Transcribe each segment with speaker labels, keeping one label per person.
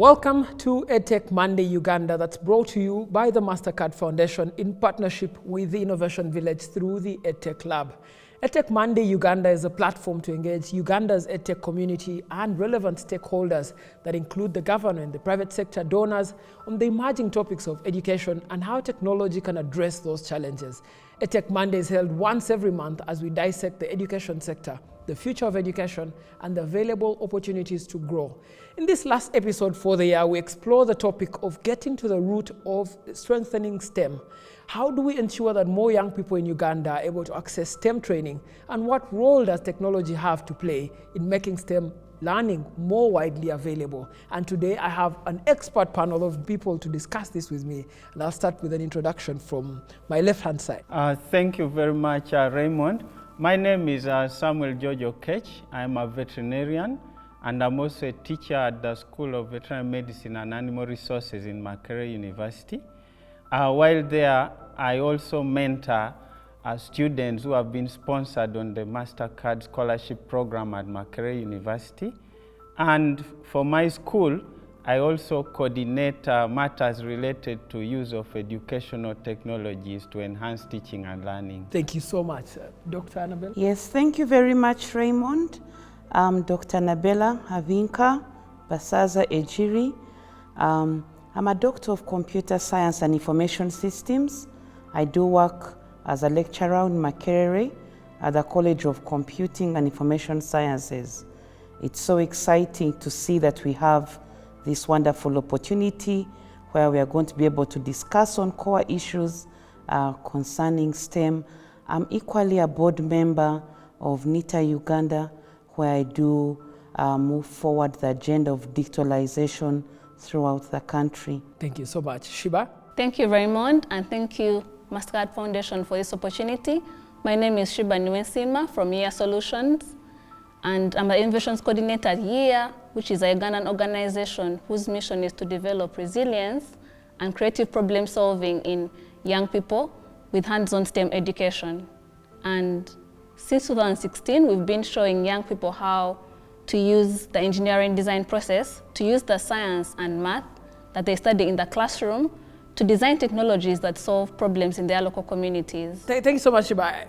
Speaker 1: Welcome to EDTech Monday Uganda, that's brought to you by the MasterCard Foundation in partnership with the Innovation Village through the EDTech Lab. EDTech Monday Uganda is a platform to engage Uganda's EdTech community and relevant stakeholders that include the government, the private sector, donors on the emerging topics of education and how technology can address those challenges. EDTech Monday is held once every month as we dissect the education sector, the future of education, and the available opportunities to grow. In this last episode for the year, we explore the topic of getting to the root of strengthening STEM. How do we ensure that more young people in Uganda are able to access STEM training? And what role does technology have to play in making STEM learning more widely available? And today I have an expert panel of people to discuss this with me. And I'll start with an introduction from my left-hand side.
Speaker 2: Thank you very much, Raymond. My name is Samuel George Okech. I'm a veterinarian, and I'm also a teacher at the School of Veterinary Medicine and Animal Resources in Makerere University. While there, I also mentor students who have been sponsored on the MasterCard Scholarship Program at Makerere University. And for my school, I also coordinate matters related to use of educational technologies to enhance teaching and learning.
Speaker 1: Thank you so much. Dr. Annabelle?
Speaker 3: Yes, thank you very much, Raymond. I'm Dr. Nabella Havinka Basaza Ejiri. I'm a doctor of computer science and information systems. I do work as a lecturer in Makerere at the College of Computing and Information Sciences. It's so exciting to see that we have this wonderful opportunity where we are going to be able to discuss on core issues concerning STEM. I'm equally a board member of NITA Uganda, where I do move forward the agenda of digitalization throughout the country.
Speaker 1: Thank you so much. Shiba?
Speaker 4: Thank you, Raymond, and thank you, MasterCard Foundation, for this opportunity. My name is Shiba Nwensima from YEA Solutions, and I'm an Innovations Coordinator at YEA, which is a Ugandan organization whose mission is to develop resilience and creative problem solving in young people with hands-on STEM education. And since 2016, we've been showing young people how to use the engineering design process, to use the science and math that they study in the classroom to design technologies that solve problems in their local communities.
Speaker 1: Thank you so much, Shiba.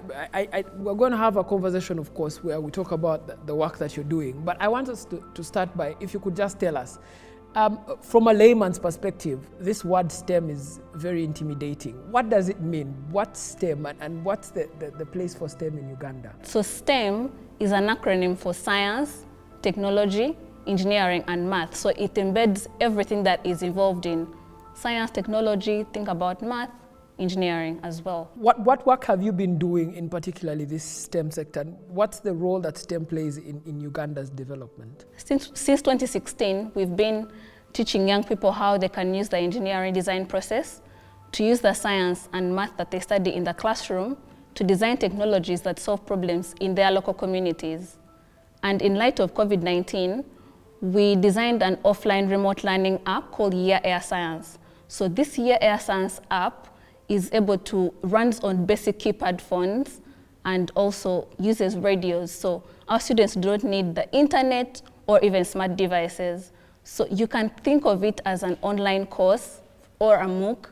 Speaker 1: We're going to have a conversation, of course, where we talk about the work that you're doing. But I want us to start by, if you could just tell us, from a layman's perspective, this word STEM is very intimidating. What does it mean? What's STEM, and what's the place for STEM in Uganda?
Speaker 4: So STEM is an acronym for science, technology, engineering, and math. So it embeds everything that is involved in science, technology, think about math, engineering as well.
Speaker 1: What work have you been doing in particularly this STEM sector? What's the role that STEM plays in Uganda's development?
Speaker 4: Since 2016, we've been teaching young people how they can use the engineering design process to use the science and math that they study in the classroom to design technologies that solve problems in their local communities. And in light of COVID-19, we designed an offline remote learning app called YEA Air Science. So this YEA Air Science app is able to run on basic keypad phones and also uses radios. So our students don't need the internet or even smart devices. So you can think of it as an online course or a MOOC,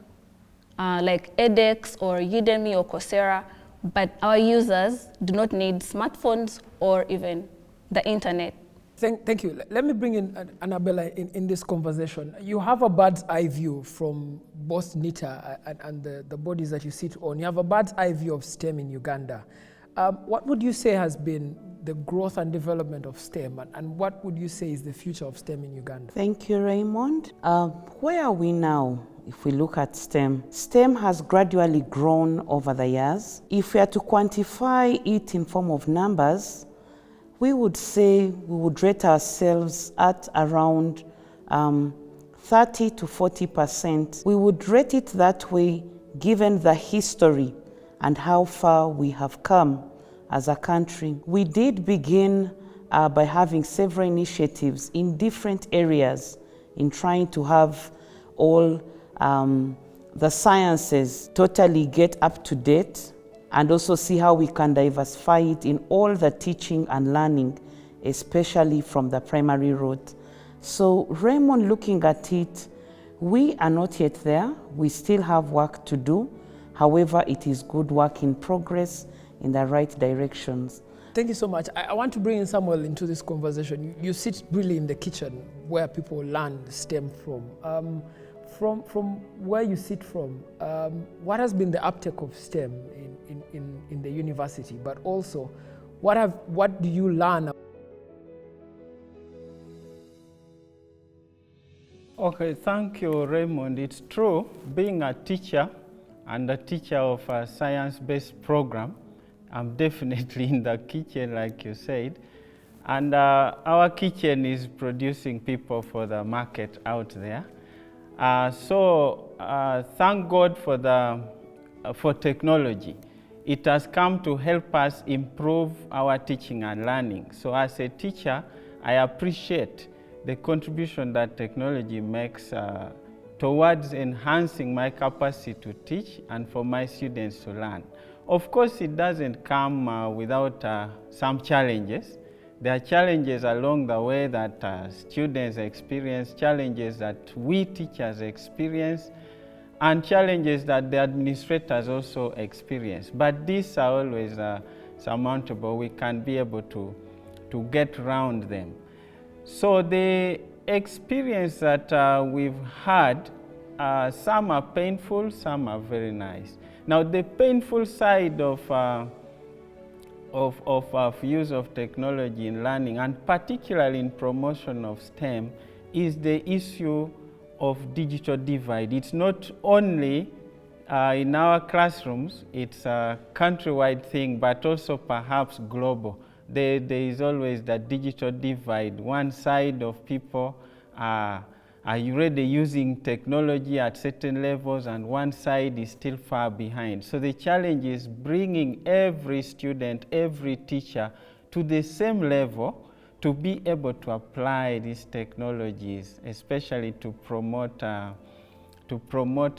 Speaker 4: like edX or Udemy or Coursera, but our users do not need smartphones or even the internet.
Speaker 1: Thank you. Let me bring in Annabella in this conversation. You have a bird's eye view from both NITA and the bodies that you sit on. You have a bird's eye view of STEM in Uganda. What would you say has been the growth and development of STEM, and what would you say is the future of STEM in Uganda?
Speaker 3: Thank you, Raymond. Where are we now? If we look at STEM, STEM has gradually grown over the years. If we are to quantify it in form of numbers, we would say we would rate ourselves at around 30 to 40%. We would rate it that way given the history and how far we have come as a country. We did begin by having several initiatives in different areas in trying to have all the sciences totally get up to date, and also see how we can diversify it in all the teaching and learning, especially from the primary route. So Raymond, looking at it, we are not yet there. We still have work to do. However, it is good work in progress in the right directions.
Speaker 1: Thank you so much. I want to bring in Samuel into this conversation. You sit really in the kitchen where people learn STEM from. From where you sit from, what has been the uptake of STEM in the university, but also what do you learn?
Speaker 2: Okay, thank you, Raymond. It's true, being a teacher and a teacher of a science-based program, I'm definitely in the kitchen, like you said. And our kitchen is producing people for the market out there. Thank God for technology. It has come to help us improve our teaching and learning. So as a teacher, I appreciate the contribution that technology makes towards enhancing my capacity to teach and for my students to learn. Of course, it doesn't come without some challenges. There are challenges along the way that students experience, challenges that we teachers experience, and challenges that the administrators also experience. But these are always surmountable. We can be able to get around them. So the experience that we've had, some are painful, some are very nice. Now the painful side of use of technology in learning, and particularly in promotion of STEM, is the issue of digital divide. It's not only in our classrooms, it's a countrywide thing, but also perhaps global. There is always that digital divide. One side of people are already using technology at certain levels, and one side is still far behind. So the challenge is bringing every student, every teacher to the same level to be able to apply these technologies, especially to promote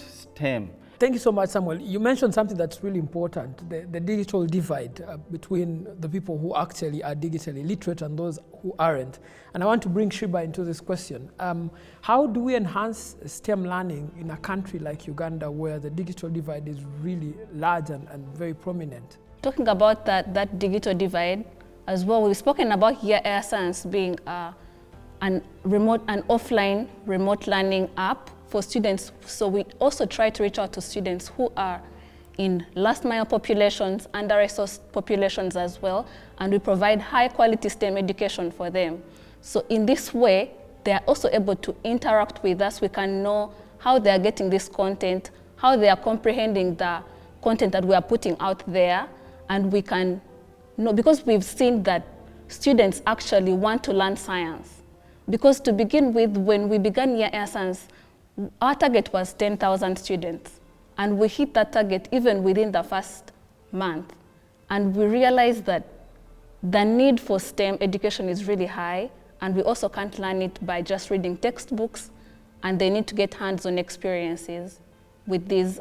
Speaker 2: STEM.
Speaker 1: Thank you so much, Samuel. You mentioned something that's really important, the digital divide between the people who actually are digitally literate and those who aren't. And I want to bring Shiba into this question. How do we enhance STEM learning in a country like Uganda, where the digital divide is really large and very prominent?
Speaker 4: Talking about that digital divide as well, we've spoken about Air Science being an offline remote learning app for students. So we also try to reach out to students who are in last mile populations, under-resourced populations as well, and we provide high quality STEM education for them. So in this way, they are also able to interact with us. We can know how they are getting this content, how they are comprehending the content that we are putting out there, and we can know, because we've seen that students actually want to learn science. Because to begin with, when we began Air Science, our target was 10,000 students, and we hit that target even within the first month. And we realized that the need for STEM education is really high, and we also can't learn it by just reading textbooks, and they need to get hands-on experiences with these,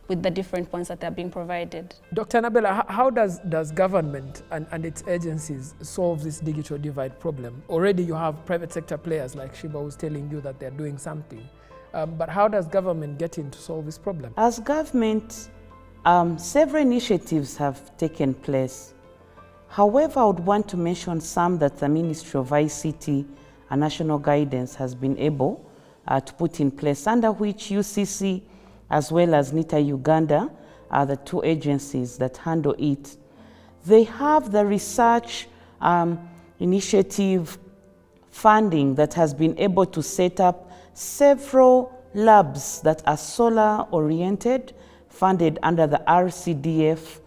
Speaker 4: with the different points that are being provided.
Speaker 1: Dr. Annabella, how does government and its agencies solve this digital divide problem? Already you have private sector players like Shiba who's telling you that they're doing something. But how does government get in to solve this problem?
Speaker 3: As government, several initiatives have taken place. However, I would want to mention some that the Ministry of ICT and National Guidance has been able to put in place, under which UCC as well as NITA Uganda are the two agencies that handle it. They have the research initiative funding that has been able to set up several labs that are solar-oriented, funded under the RCDF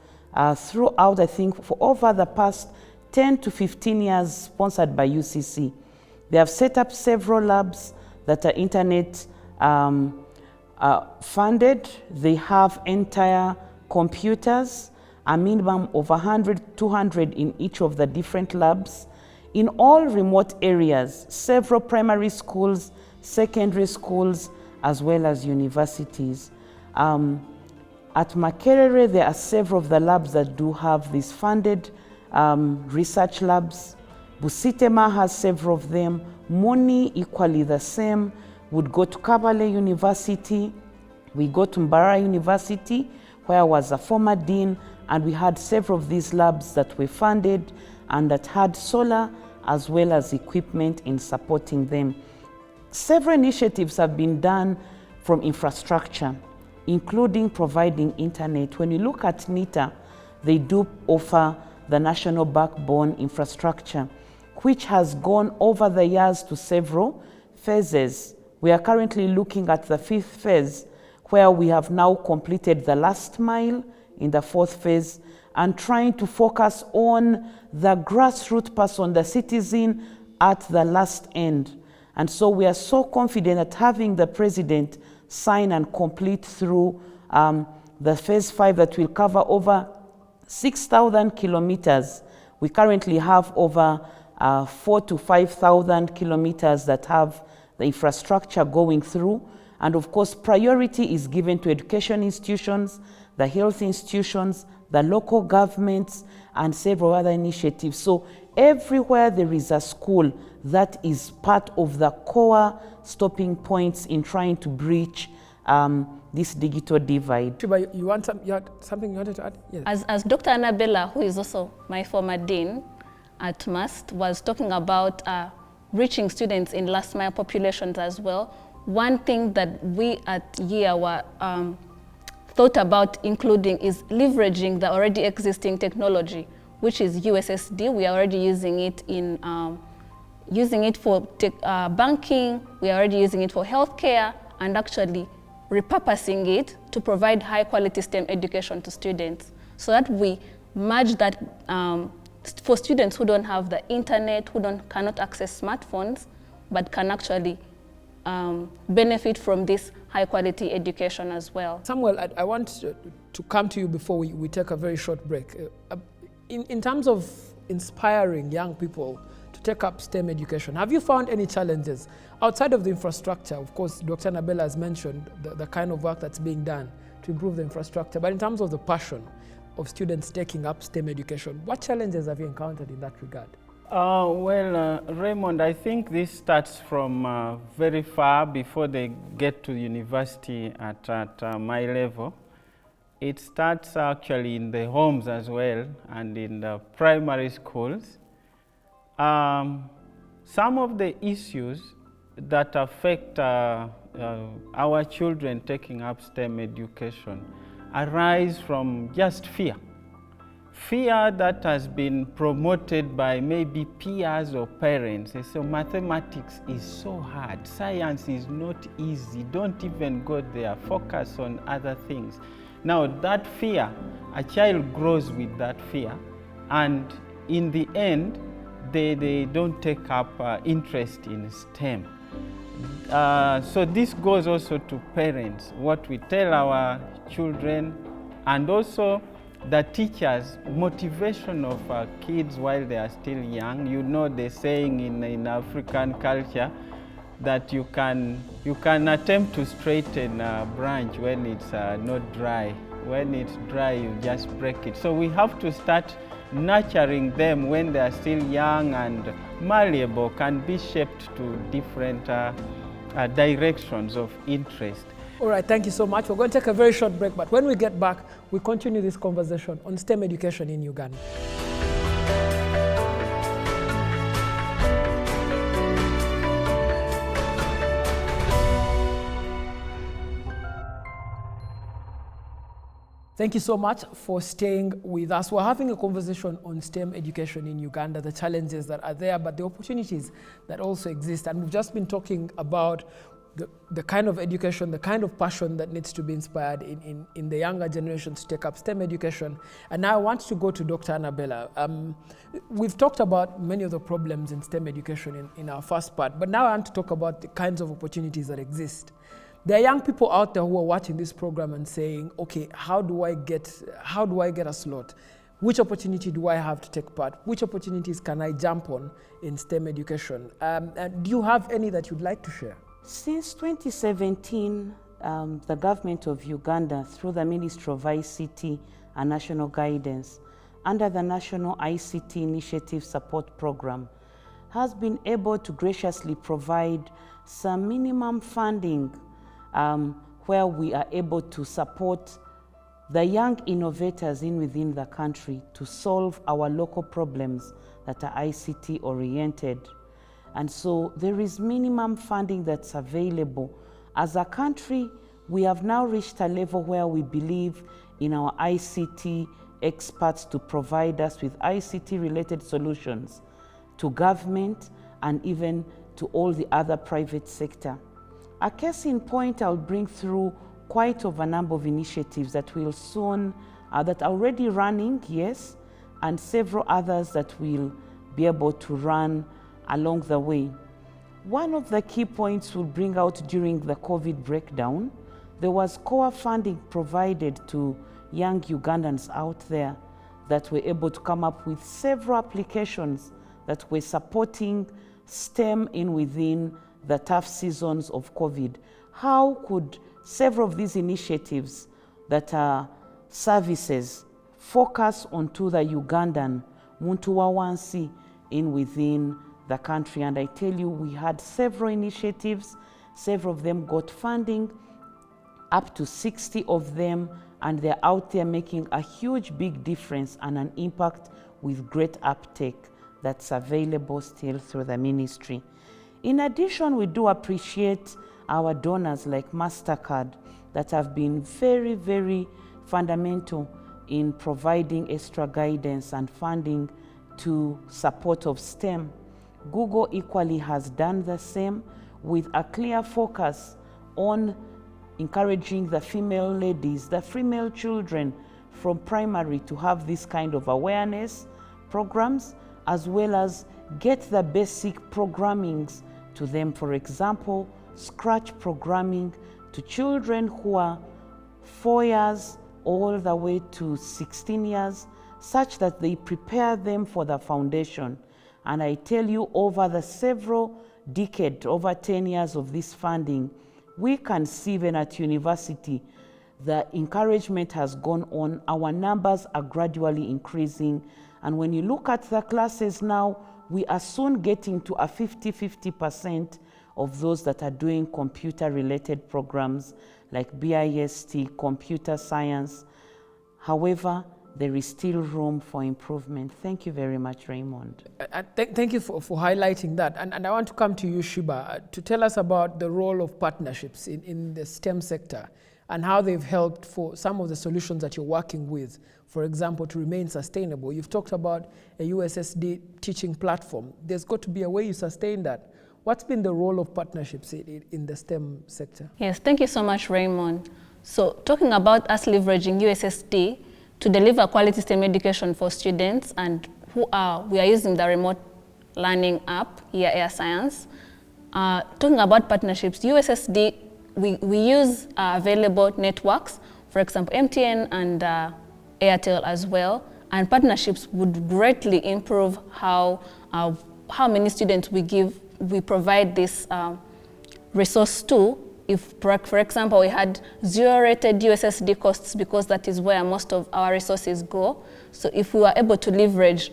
Speaker 3: throughout, I think, for over the past 10 to 15 years, sponsored by UCC. They have set up several labs that are internet funded. They have entire computers, a minimum of 100, 200 in each of the different labs, in all remote areas, several primary schools, secondary schools, as well as universities. At Makerere, there are several of the labs that do have these funded research labs. Busitema has several of them. Moni, equally the same, would go to Kabale University. We go to Mbara University, where I was a former dean, and we had several of these labs that were funded and that had solar as well as equipment in supporting them. Several initiatives have been done from infrastructure, including providing internet. When you look at NITA, they do offer the national backbone infrastructure, which has gone over the years to several phases. We are currently looking at the 5th phase, where we have now completed the last mile in the 4th phase and trying to focus on the grassroots person, the citizen at the last end. And so we are so confident that having the president sign and complete through the phase 5 that will cover over 6,000 kilometers. We currently have over 4,000 to 5,000 kilometers that have the infrastructure going through. And of course, priority is given to education institutions, the health institutions, the local governments, and several other initiatives. So everywhere there is a school, that is part of the core stopping points in trying to breach this digital divide.
Speaker 1: Shiba, you had something you wanted to add? Yes.
Speaker 4: As Dr. Annabella, who is also my former dean at MUST, was talking about reaching students in last mile populations as well, one thing that we at YEA were thought about including is leveraging the already existing technology, which is USSD. We are already using it in for banking. We are already using it for healthcare, and actually repurposing it to provide high quality STEM education to students, so that we merge that for students who don't have the internet, who cannot access smartphones, but can actually benefit from this high quality education as well.
Speaker 1: Samuel, I want to come to you before we take a very short break. In terms of inspiring young people to take up STEM education, have you found any challenges outside of the infrastructure? Of course, Dr. Annabella has mentioned the kind of work that's being done to improve the infrastructure, but in terms of the passion of students taking up STEM education, what challenges have you encountered in that regard?
Speaker 2: Raymond, I think this starts from very far before they get to university at my level. It starts actually in the homes as well and in the primary schools. Some of the issues that affect our children taking up STEM education arise from just fear. Fear that has been promoted by maybe peers or parents. They say mathematics is so hard, science is not easy, don't even go there, focus on other things. Now that fear, a child grows with that fear, and in the end, they don't take up interest in STEM. So this goes also to parents, what we tell our children, and also the teachers' motivation of kids while they are still young. You know the saying in African culture that you can attempt to straighten a branch when it's not dry. When it's dry, you just break it. So we have to start nurturing them when they are still young and malleable, can be shaped to different directions of interest.
Speaker 1: All right, thank you so much. We're going to take a very short break, but when we get back, we continue this conversation on STEM education in Uganda. Thank you so much for staying with us. We're having a conversation on STEM education in Uganda, the challenges that are there, but the opportunities that also exist. And we've just been talking about the kind of education, the kind of passion that needs to be inspired in the younger generations to take up STEM education. And now I want to go to Dr. Annabella. We've talked about many of the problems in STEM education in our first part, but now I want to talk about the kinds of opportunities that exist. There are young people out there who are watching this program and saying, okay, how do I get a slot? Which opportunity do I have to take part? Which opportunities can I jump on in STEM education? And do you have any that you'd like to share?
Speaker 3: Since 2017, the government of Uganda, through the Ministry of ICT and National Guidance, under the National ICT Initiative Support Program, has been able to graciously provide some minimum funding where we are able to support the young innovators within the country to solve our local problems that are ICT oriented. And so there is minimum funding that's available. As a country, we have now reached a level where we believe in our ICT experts to provide us with ICT related solutions to government and even to all the other private sector. A case in point, I'll bring through quite of a number of initiatives that will soon, that are already running, yes, and several others that will be able to run along the way. One of the key points we'll bring out during the COVID breakdown, there was core funding provided to young Ugandans out there that were able to come up with several applications that were supporting STEM within the tough seasons of COVID. How could several of these initiatives that are services focus onto the Ugandan, muntu wa wansi within the country? And I tell you, we had several initiatives, several of them got funding, up to 60 of them, and they're out there making a huge big difference and an impact with great uptake that's available still through the ministry. In addition, we do appreciate our donors like MasterCard that have been very, very fundamental in providing extra guidance and funding to support of STEM. Google equally has done the same with a clear focus on encouraging the female ladies, the female children from primary to have this kind of awareness programs, as well as get the basic programmings to them. For example, Scratch programming to children who are 4 years all the way to 16 years, such that they prepare them for the foundation. And I tell you, over the several decades, over 10 years of this funding, we can see even at university, the encouragement has gone on. Our numbers are gradually increasing. And when you look at the classes now, we are soon getting to a 50-50% of those that are doing computer-related programs like BIST, computer science. However, there is still room for improvement. Thank you very much, Raymond.
Speaker 1: Thank you for highlighting that. And I want to come to you, Shiba, to tell us about the role of partnerships in the STEM sector and how they've helped for some of the solutions that you're working with, for example, to remain sustainable. You've talked about a USSD teaching platform. There's got to be a way you sustain that. What's been the role of partnerships in the STEM sector?
Speaker 4: Yes, thank you so much, Raymond. So talking about us leveraging USSD to deliver quality STEM education for students, and we are using the remote learning app, here Air Science. Talking about partnerships, USSD, we use available networks, for example, MTN and Airtel as well, and partnerships would greatly improve how many students we provide this resource to. If, for example, we had zero-rated USSD costs, because that is where most of our resources go. So if we were able to leverage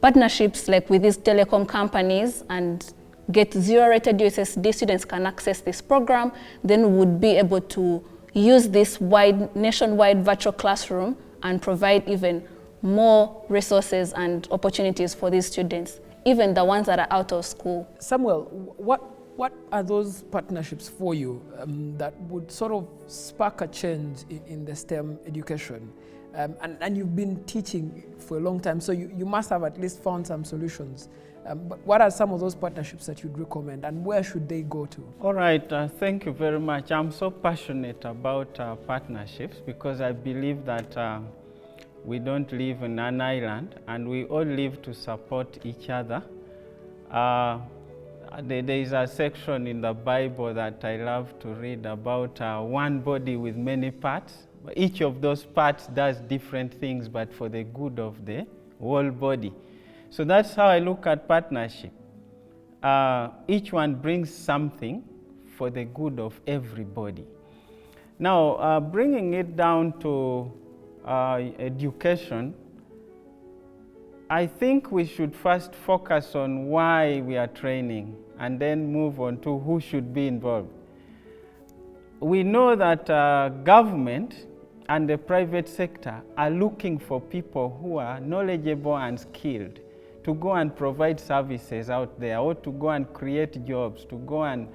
Speaker 4: partnerships like with these telecom companies and get zero-rated USSD, students can access this program, then we would be able to use this nationwide virtual classroom and provide even more resources and opportunities for these students, even the ones that are out of school.
Speaker 1: Samuel, what are those partnerships for you that would sort of spark a change in the STEM education? And you've been teaching for a long time, so you must have at least found some solutions. But what are some of those partnerships that you'd recommend, and where should they go to?
Speaker 2: All right, thank you very much. I'm so passionate about partnerships because I believe that we don't live in an island, and we all live to support each other. There is a section in the Bible that I love to read about one body with many parts. Each of those parts does different things, but for the good of the whole body. So that's how I look at partnership. Each one brings something for the good of everybody. Now, bringing it down to education, I think we should first focus on why we are training and then move on to who should be involved. We know that government and the private sector are looking for people who are knowledgeable and skilled to go and provide services out there, or to go and create jobs, to go and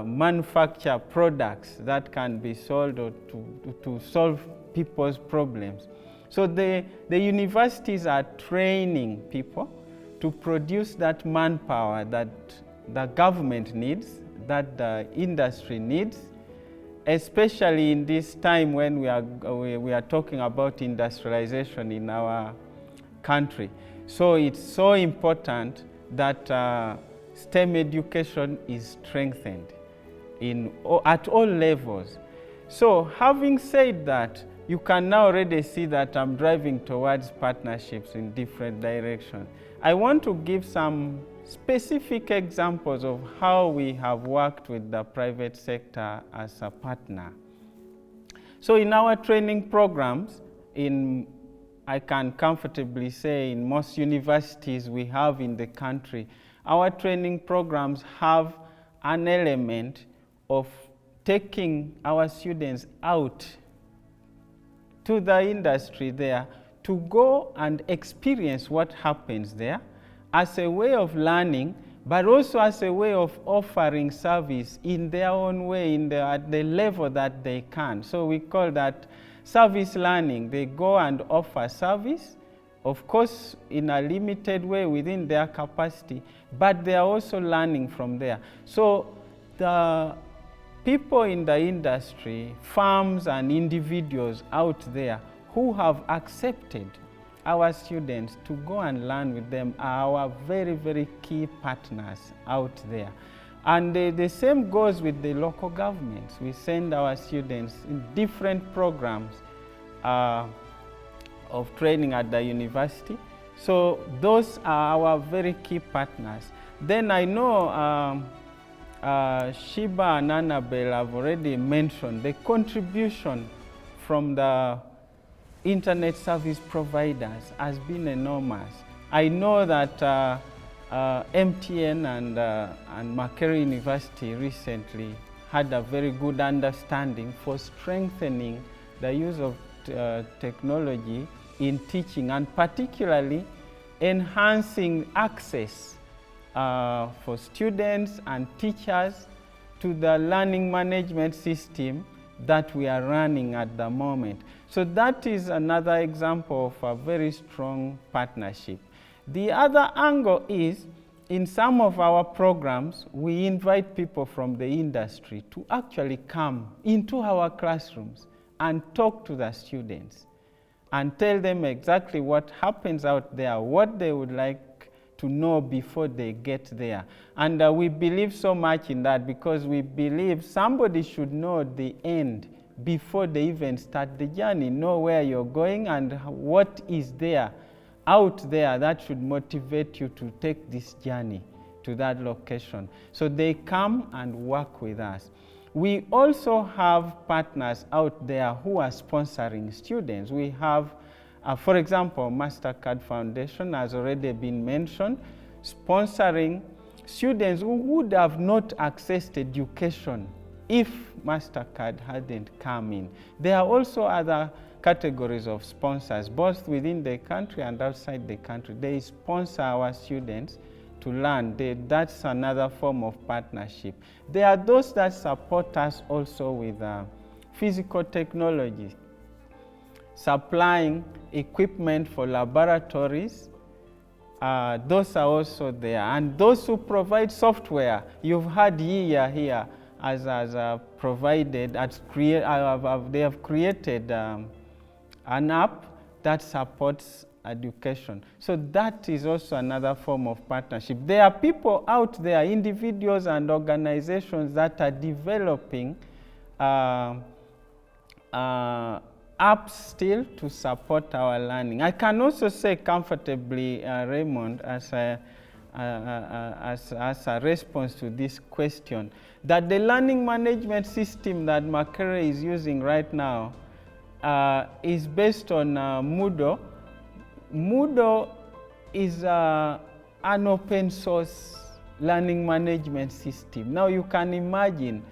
Speaker 2: manufacture products that can be sold, or to solve people's problems. So the universities are training people to produce that manpower that the government needs, that the industry needs, especially in this time when we are talking about industrialization in our country. So it's so important that STEM education is strengthened at all levels. So having said that, you can now already see that I'm driving towards partnerships in different directions. I want to give some specific examples of how we have worked with the private sector as a partner. So in our training programs, I can comfortably say in most universities we have in the country, our training programs have an element of taking our students out to the industry there to go and experience what happens there as a way of learning, but also as a way of offering service in their own way, at the level that they can. So we call that service learning. They go and offer service, of course in a limited way within their capacity, but they are also learning from there. So the people in the industry, firms and individuals out there who have accepted our students to go and learn with them are our very, very key partners out there. And the same goes with the local governments. We send our students in different programs of training at the university. So those are our very key partners. Then I know Shiba and Annabelle have already mentioned the contribution from the internet service providers has been enormous. I know that MTN and Makerere University recently had a very good understanding for strengthening the use of technology in teaching, and particularly enhancing access for students and teachers to the learning management system that we are running at the moment. So that is another example of a very strong partnership. The other angle is, in some of our programs, we invite people from the industry to actually come into our classrooms and talk to the students and tell them exactly what happens out there, what they would like to know before they get there. And we believe so much in that, because we believe somebody should know the end before they even start the journey, know where you're going and what is there out there that should motivate you to take this journey to that location. So they come and work with us. We also have partners out there who are sponsoring students. We have, for example, MasterCard Foundation has already been mentioned, sponsoring students who would have not accessed education if MasterCard hadn't come in. There are also other categories of sponsors, both within the country and outside the country. They sponsor our students to learn. That's another form of partnership. There are those that support us also with physical technology, supplying equipment for laboratories. Those are also there. And those who provide software, you've heard Yia here as provided, they have created an app that supports education. So that is also another form of partnership. There are people out there, individuals and organizations, that are developing apps still to support our learning. I can also say comfortably, Raymond, as a response to this question, that the learning management system that Makerere is using right now is based on Moodle. Moodle is an open source learning management system. Now you can imagine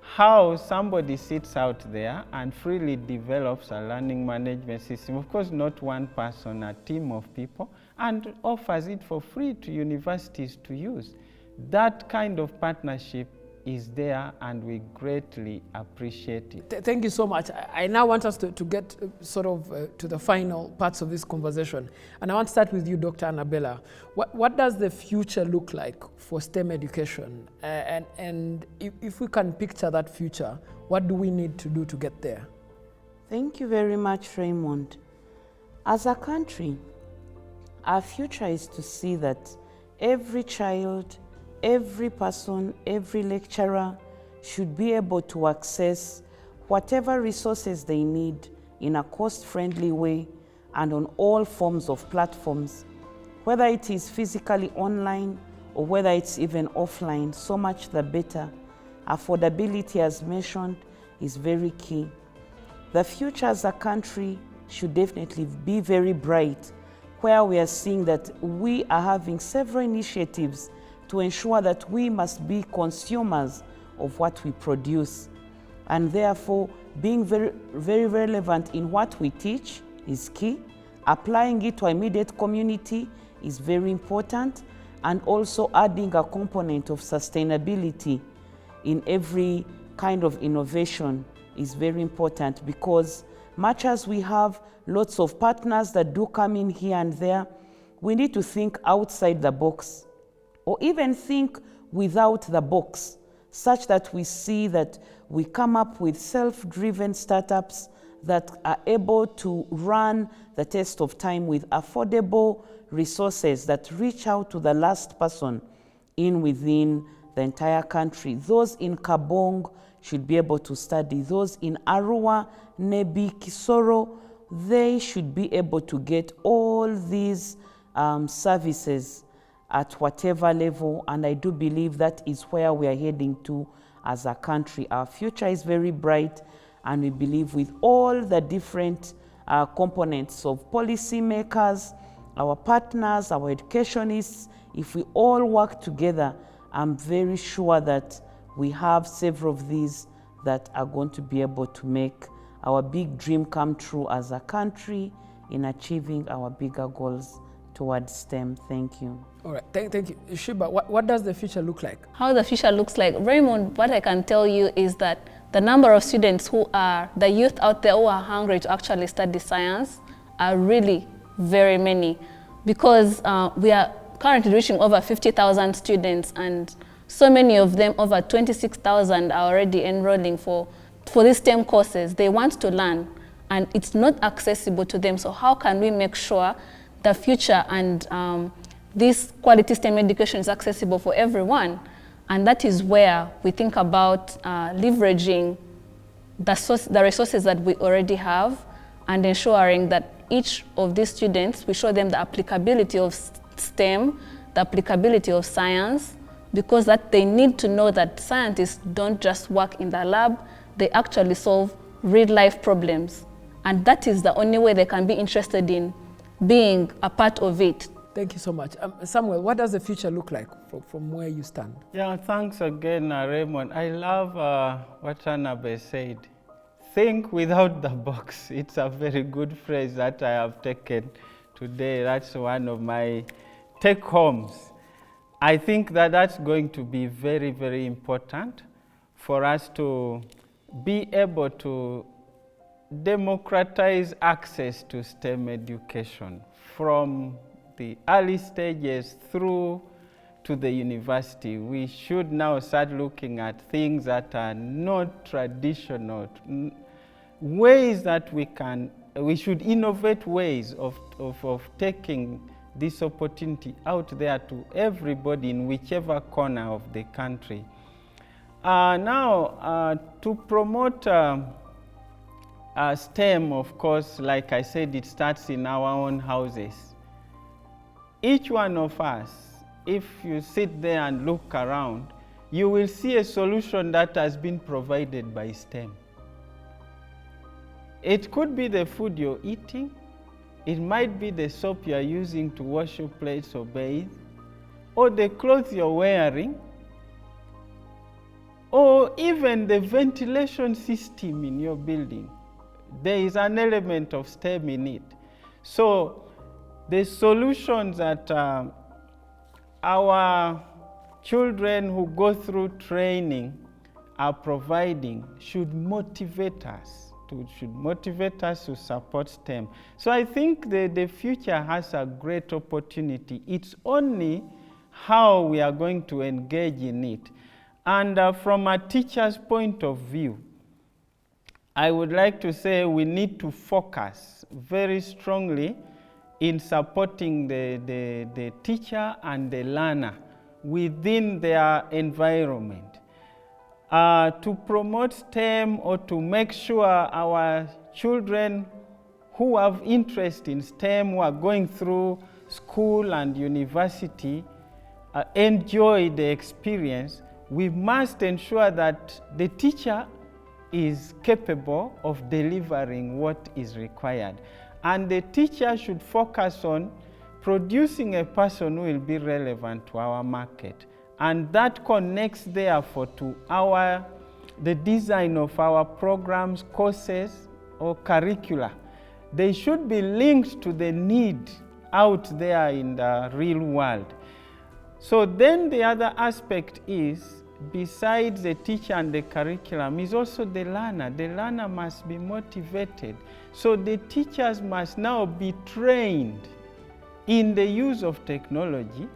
Speaker 2: how somebody sits out there and freely develops a learning management system. Of course, not one person, a team of people, and offers it for free to universities to use. That kind of partnership is there, and we greatly appreciate it.
Speaker 1: Thank you so much. I now want us to get to the final parts of this conversation. And I want to start with you, Dr. Annabella. What does the future look like for STEM education? And if we can picture that future, what do we need to do to get there?
Speaker 3: Thank you very much, Raymond. As a country, our future is to see that every child, every person, every lecturer should be able to access whatever resources they need in a cost-friendly way and on all forms of platforms, whether it is physically online or whether it's even offline, so much the better. Affordability, as mentioned, is very key. The future as a country should definitely be very bright, where we are seeing that we are having several initiatives to ensure that we must be consumers of what we produce. And therefore, being very, very relevant in what we teach is key. Applying it to our immediate community is very important. And also adding a component of sustainability in every kind of innovation is very important, because much as we have lots of partners that do come in here and there, we need to think outside the box, or even think without the box, such that we see that we come up with self-driven startups that are able to run the test of time with affordable resources that reach out to the last person within the entire country. Those in Kabong should be able to study. Those in Arua, Nebi, Kisoro, they should be able to get all these services at whatever level, and I do believe that is where we are heading to as a country. Our future is very bright, and we believe with all the different components of policymakers, our partners, our educationists, if we all work together, I'm very sure that we have several of these that are going to be able to make our big dream come true as a country in achieving our bigger goals towards STEM. Thank you.
Speaker 1: All right, thank you. Shiba, what does the future look like?
Speaker 4: How the future looks like? Raymond, what I can tell you is that the number of students who are, the youth out there who are hungry to actually study science are really very many, because we are currently reaching over 50,000 students, and so many of them, over 26,000, are already enrolling for these STEM courses. They want to learn, and it's not accessible to them. So how can we make sure the future and this quality STEM education is accessible for everyone? And that is where we think about leveraging the resources that we already have and ensuring that each of these students, we show them the applicability of STEM, the applicability of science, because that they need to know that scientists don't just work in the lab, they actually solve real-life problems. And that is the only way they can be interested in being a part of it.
Speaker 1: Thank you so much. Samuel, what does the future look like from where you stand?
Speaker 2: Yeah, thanks again, Raymond. I love what Annabelle said. Think without the box. It's a very good phrase that I have taken today. That's one of my take-homes. I think that that's going to be very, very important for us to be able to democratize access to STEM education from the early stages through to the university. We should now start looking at things that are not traditional, ways that we should innovate ways of taking this opportunity out there to everybody in whichever corner of the country. Now, to promote STEM, of course, like I said, it starts in our own houses. Each one of us, if you sit there and look around, you will see a solution that has been provided by STEM. It could be the food you're eating, It might be the soap you are using to wash your plates or bathe, or the clothes you're wearing, or even the ventilation system in your building. There is an element of STEM in it. So the solutions that our children who go through training are providing should motivate us to support STEM. So I think the future has a great opportunity. It's only how we are going to engage in it. And from a teacher's point of view, I would like to say we need to focus very strongly in supporting the teacher and the learner within their environment. To promote STEM, or to make sure our children who have interest in STEM, who are going through school and university, enjoy the experience, we must ensure that the teacher is capable of delivering what is required. And the teacher should focus on producing a person who will be relevant to our market. And that connects, therefore, to the design of our programs, courses, or curricula. They should be linked to the need out there in the real world. So then the other aspect is, besides the teacher and the curriculum, is also the learner. The learner must be motivated. So the teachers must now be trained in the use of technology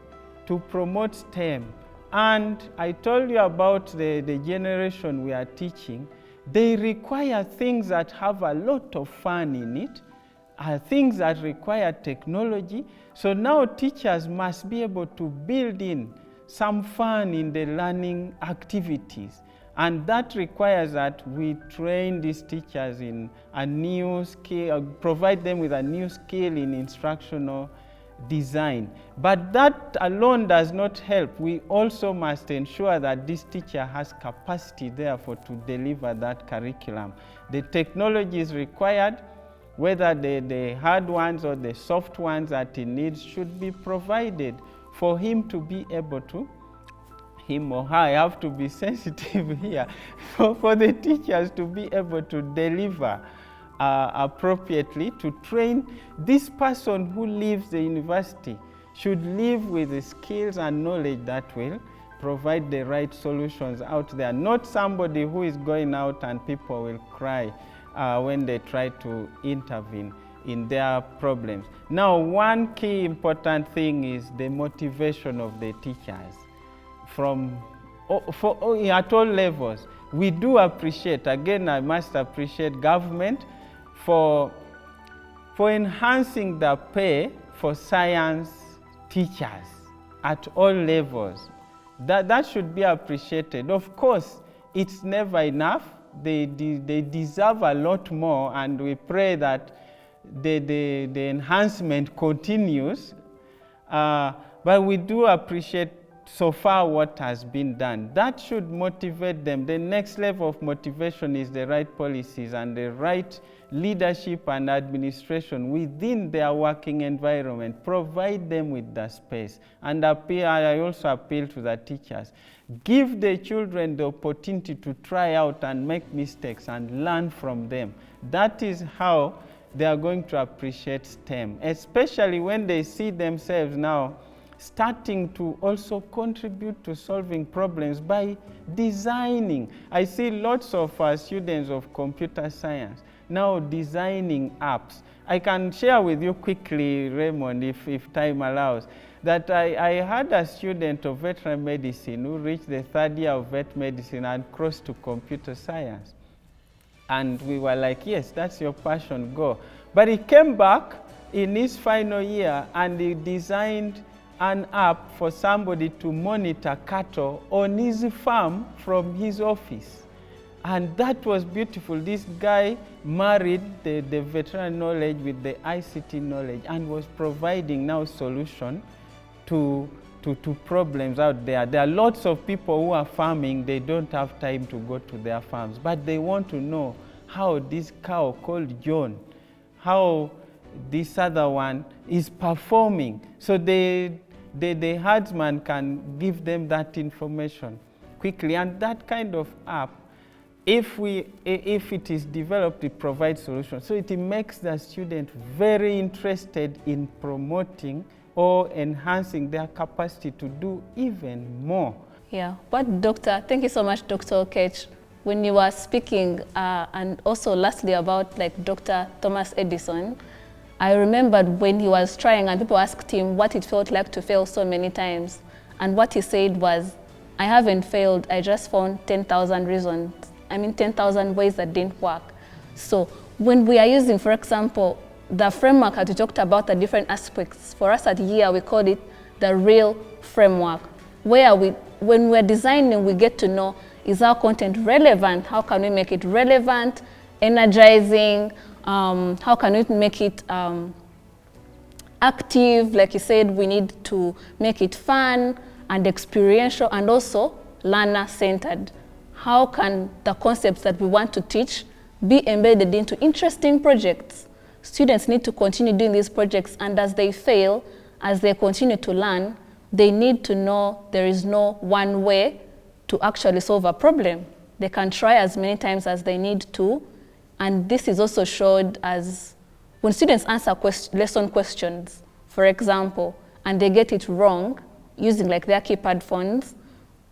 Speaker 2: to promote STEM. And I told you about the generation we are teaching. They require things that have a lot of fun in it, things that require technology. So now teachers must be able to build in some fun in the learning activities. And that requires that we train these teachers in a new skill, provide them with a new skill in instructional design. But that alone does not help. We also must ensure that this teacher has capacity, therefore, to deliver that curriculum. The technology is required, whether the hard ones or the soft ones that he needs should be provided for him to be able to, him or her, I have to be sensitive here, for the teachers to be able to deliver appropriately, to train this person who leaves the university should live with the skills and knowledge that will provide the right solutions out there, not somebody who is going out and people will cry when they try to intervene in their problems. Now, one key important thing is the motivation of the teachers at all levels. We do appreciate, again, I must appreciate government for enhancing the pay for science teachers at all levels. That should be appreciated. Of course, it's never enough. They deserve a lot more, and we pray that the enhancement continues. But we do appreciate so far what has been done. That should motivate them. The next level of motivation is the right policies and the right leadership and administration within their working environment. Provide them with the space. And I also appeal to the teachers. Give the children the opportunity to try out and make mistakes and learn from them. That is how they are going to appreciate STEM, especially when they see themselves now starting to also contribute to solving problems by designing. I see lots of students of computer science now designing apps. I can share with you quickly, Raymond, if time allows, that I had a student of veterinary medicine who reached the third year of vet medicine and crossed to computer science. And we were like, yes, that's your passion, go. But he came back in his final year and he designed an app for somebody to monitor cattle on his farm from his office. And that was beautiful. This guy married the veterinary knowledge with the ICT knowledge and was providing now solution to problems out there. There are lots of people who are farming, they don't have time to go to their farms, but they want to know how this cow called John, how this other one is performing. So the herdsman can give them that information quickly. And that kind of app, if it is developed, it provides solutions. So it makes the student very interested in promoting or enhancing their capacity to do even more.
Speaker 4: Yeah, but Doctor, thank you so much, Dr. Okech. When you were speaking, and also lastly about like Dr. Thomas Edison, I remembered when he was trying and people asked him what it felt like to fail so many times. And what he said was, I haven't failed, I just found 10,000 reasons. 10,000 ways that didn't work. So when we are using, for example, the framework that we talked about, the different aspects, for us at YEA, we called it the real framework, where when we're designing, we get to know, is our content relevant? How can we make it relevant, energizing? How can we make it active? Like you said, we need to make it fun and experiential and also learner-centered. How can the concepts that we want to teach be embedded into interesting projects? Students need to continue doing these projects, and as they fail, as they continue to learn, they need to know there is no one way to actually solve a problem. They can try as many times as they need to, and this is also showed as when students answer lesson questions, for example, and they get it wrong using like their keypad phones,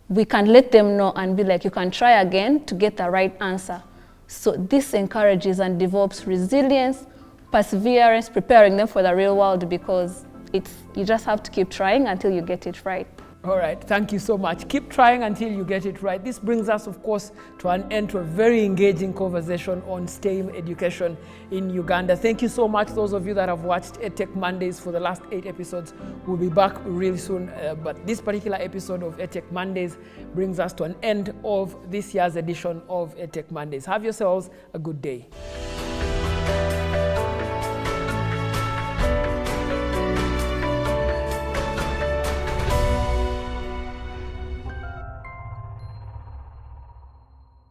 Speaker 4: we can let them know and be like, you can try again to get the right answer. So this encourages and develops resilience, perseverance, preparing them for the real world, because you just have to keep trying until you get it right.
Speaker 1: All right, thank you so much. Keep trying until you get it right. This brings us, of course, to an end to a very engaging conversation on STEM education in Uganda. Thank you so much, those of you that have watched EDTech Mondays for the last 8 episodes. We'll be back really soon, but this particular episode of EDTech Mondays brings us to an end of this year's edition of EDTech Mondays. Have yourselves a good day.